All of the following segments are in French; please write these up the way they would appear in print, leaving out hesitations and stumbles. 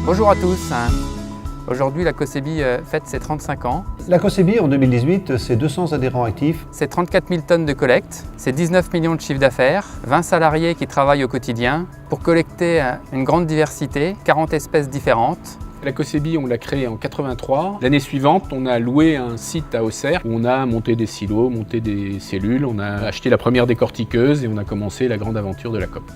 Bonjour à tous. Aujourd'hui, la Cosebi fête ses 35 ans. La Cosebi, en 2018, c'est 200 adhérents actifs. C'est 34 000 tonnes de collecte, c'est 19 millions de chiffre d'affaires, 20 salariés qui travaillent au quotidien pour collecter une grande diversité, 40 espèces différentes. La Cosebi, on l'a créée en 83. L'année suivante, on a loué un site à Auxerre où on a monté des silos, monté des cellules, on a acheté la première décortiqueuse et on a commencé la grande aventure de la COP.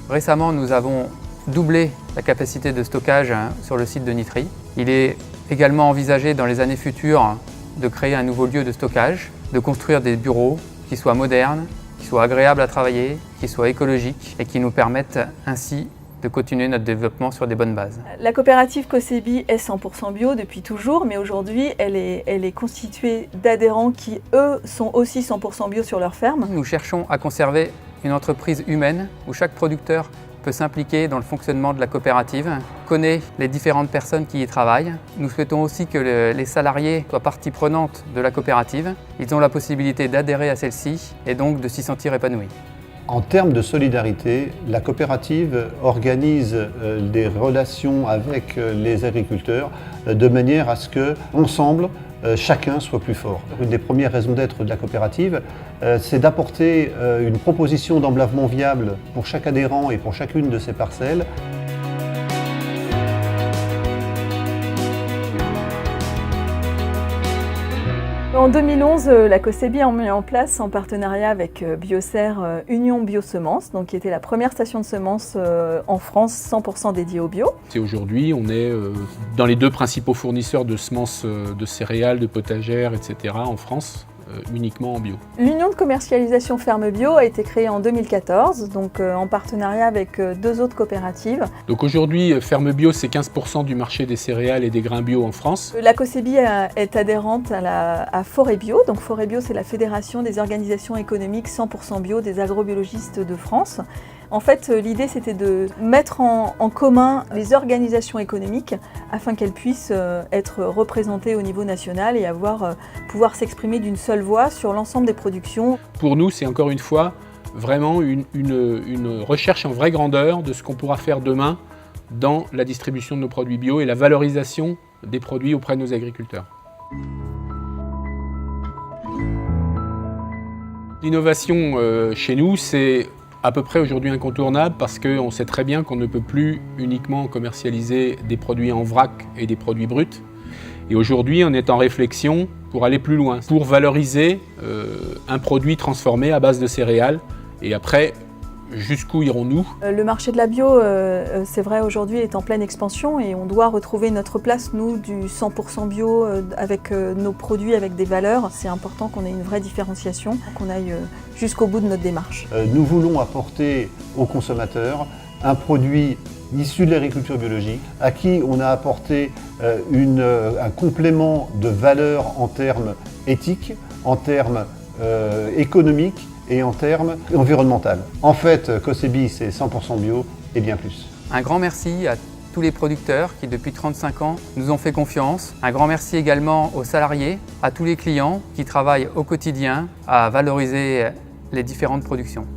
Récemment, nous avons doublé la capacité de stockage sur le site de Nitry. Il est également envisagé dans les années futures de créer un nouveau lieu de stockage, de construire des bureaux qui soient modernes, qui soient agréables à travailler, qui soient écologiques et qui nous permettent ainsi de continuer notre développement sur des bonnes bases. La coopérative Cosebi est 100% bio depuis toujours, mais aujourd'hui elle est constituée d'adhérents qui, eux, sont aussi 100% bio sur leur ferme. Nous cherchons à conserver une entreprise humaine où chaque producteur peut s'impliquer dans le fonctionnement de la coopérative, connaît les différentes personnes qui y travaillent. Nous souhaitons aussi que les salariés soient partie prenante de la coopérative. Ils ont la possibilité d'adhérer à celle-ci et donc de s'y sentir épanouis. En termes de solidarité, la coopérative organise des relations avec les agriculteurs de manière à ce qu'ensemble, chacun soit plus fort. Une des premières raisons d'être de la coopérative, c'est d'apporter une proposition d'emblavement viable pour chaque adhérent et pour chacune de ses parcelles. En 2011, la Cosebi a mis en place, en partenariat avec Bioserre, Union Biosemences, donc qui était la première station de semences en France 100% dédiée au bio. Et aujourd'hui, on est dans les deux principaux fournisseurs de semences de céréales, de potagères, etc. en France, uniquement en bio. L'Union de commercialisation Ferme Bio a été créée en 2014, donc en partenariat avec deux autres coopératives. Donc aujourd'hui, Ferme Bio, c'est 15% du marché des céréales et des grains bio en France. La Cosebi est adhérente à Forêt Bio. Donc Forêt Bio, c'est la fédération des organisations économiques 100% bio des agrobiologistes de France. En fait, l'idée, c'était de mettre en commun les organisations économiques afin qu'elles puissent être représentées au niveau national et pouvoir s'exprimer d'une seule voix sur l'ensemble des productions. Pour nous, c'est encore une fois vraiment une recherche en vraie grandeur de ce qu'on pourra faire demain dans la distribution de nos produits bio et la valorisation des produits auprès de nos agriculteurs. L'innovation chez nous, c'est à peu près aujourd'hui incontournable parce qu'on sait très bien qu'on ne peut plus uniquement commercialiser des produits en vrac et des produits bruts. Et aujourd'hui, on est en réflexion pour aller plus loin, pour valoriser un produit transformé à base de céréales. Et après, jusqu'où irons-nous? Le marché de la bio, c'est vrai, aujourd'hui est en pleine expansion et on doit retrouver notre place, nous, du 100% bio avec nos produits, avec des valeurs. C'est important qu'on ait une vraie différenciation, qu'on aille jusqu'au bout de notre démarche. Nous voulons apporter aux consommateurs un produit issu de l'agriculture biologique, à qui on a apporté un complément de valeur en termes éthiques, en termes économiques, et en termes environnementaux. En fait, Cosebi, c'est 100% bio et bien plus. Un grand merci à tous les producteurs qui, depuis 35 ans, nous ont fait confiance. Un grand merci également aux salariés, à tous les clients qui travaillent au quotidien à valoriser les différentes productions.